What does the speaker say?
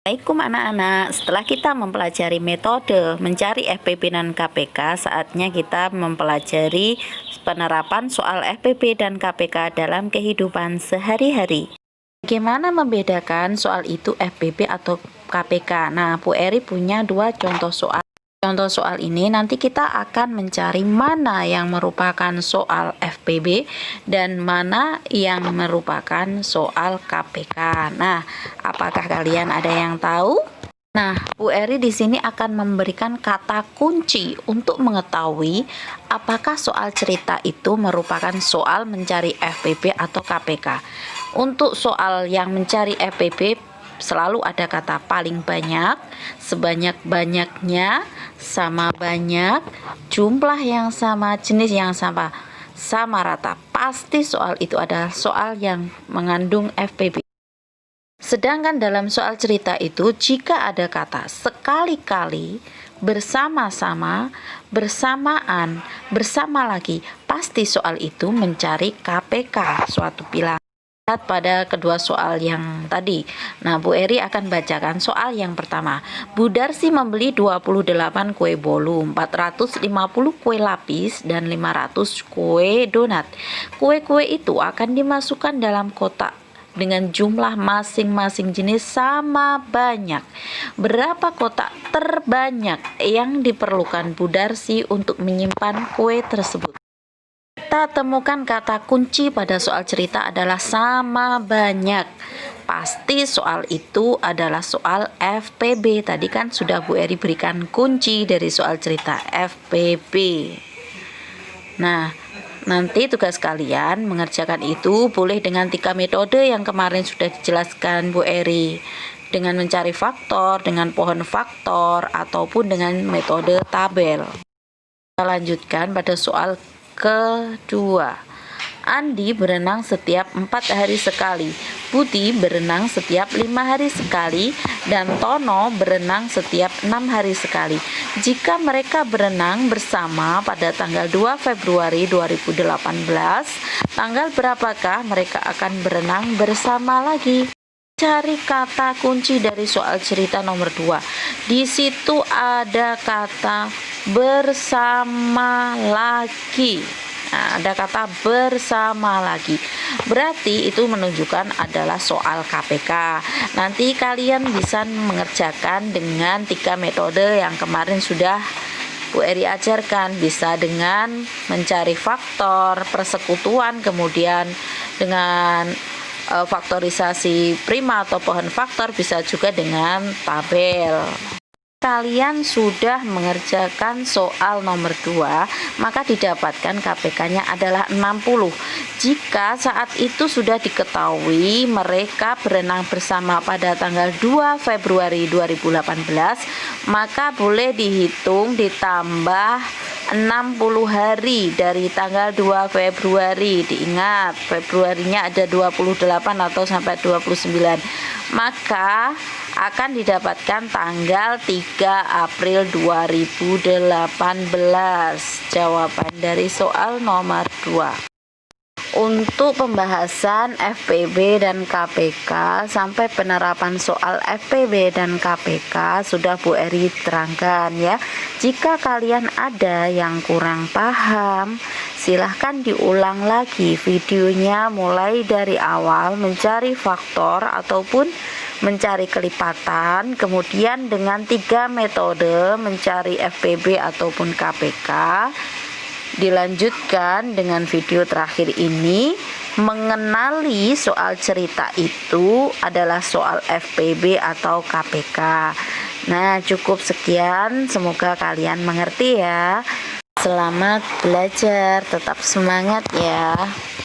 Assalamualaikum anak-anak. Setelah kita mempelajari metode mencari FPB dan KPK, saatnya kita mempelajari penerapan soal FPB dan KPK dalam kehidupan sehari-hari. Bagaimana membedakan soal itu FPB atau KPK? Nah, Bu Eri punya dua contoh soal. Contoh soal ini nanti kita akan mencari mana yang merupakan soal FPB dan mana yang merupakan soal KPK. Nah, apakah kalian ada yang tahu? Nah, Bu Eri di sini akan memberikan kata kunci untuk mengetahui apakah soal cerita itu merupakan soal mencari FPB atau KPK. Untuk soal yang mencari FPB selalu ada kata paling banyak, sebanyak-banyaknya, sama banyak, jumlah yang sama, jenis yang sama, sama rata. Pasti soal itu adalah soal yang mengandung FPB. Sedangkan dalam soal cerita itu, jika ada kata sekali-kali, bersama-sama, bersamaan, bersama lagi, pasti soal itu mencari KPK, suatu bilangan. Pada kedua soal yang tadi. Nah, Bu Eri akan bacakan soal yang pertama. Bu Darsi membeli 28 kue bolu, 450 kue lapis, dan 500 kue donat. Kue-kue itu akan dimasukkan dalam kotak dengan jumlah masing-masing jenis sama banyak. Berapa kotak terbanyak yang diperlukan Bu Darsi untuk menyimpan kue tersebut? Kita temukan kata kunci pada soal cerita adalah sama banyak. Pasti soal itu adalah soal FPB. Tadi kan sudah Bu Eri berikan kunci dari soal cerita FPB. Nah, nanti tugas kalian mengerjakan itu boleh dengan 3 metode yang kemarin sudah dijelaskan Bu Eri. Dengan mencari faktor, dengan pohon faktor, ataupun dengan metode tabel. Kita lanjutkan pada soal kedua. Andi berenang setiap 4 hari sekali, Budi berenang setiap 5 hari sekali, dan Tono berenang setiap 6 hari sekali. Jika mereka berenang bersama pada tanggal 2 Februari 2018, tanggal berapakah mereka akan berenang bersama lagi? Cari kata kunci dari soal cerita nomor 2. Di situ ada kata bersama lagi. Nah, ada kata bersama lagi. Berarti itu menunjukkan adalah soal KPK. Nanti kalian bisa mengerjakan dengan 3 metode yang kemarin sudah Bu Eri ajarkan. Bisa dengan mencari faktor, persekutuan, kemudian dengan faktorisasi prima atau pohon faktor, bisa juga dengan tabel. Kalian sudah mengerjakan soal nomor 2, maka didapatkan KPK-nya adalah 60. Jika saat itu sudah diketahui mereka berenang bersama pada tanggal 2 Februari 2018, maka boleh dihitung ditambah 60 hari dari tanggal 2 Februari. Diingat, Februarinya ada 28 atau sampai 29. Maka akan didapatkan tanggal 3 April 2018. Jawaban dari soal nomor 2. Untuk pembahasan FPB dan KPK sampai penerapan soal FPB dan KPK sudah Bu Eri terangkan ya. Jika kalian ada yang kurang paham, silahkan diulang lagi videonya mulai dari awal mencari faktor ataupun mencari kelipatan, kemudian dengan 3 metode mencari FPB ataupun KPK. Dilanjutkan dengan video terakhir ini, mengenali soal cerita itu adalah soal FPB atau KPK. Nah, cukup sekian, semoga kalian mengerti ya. Selamat belajar, tetap semangat ya.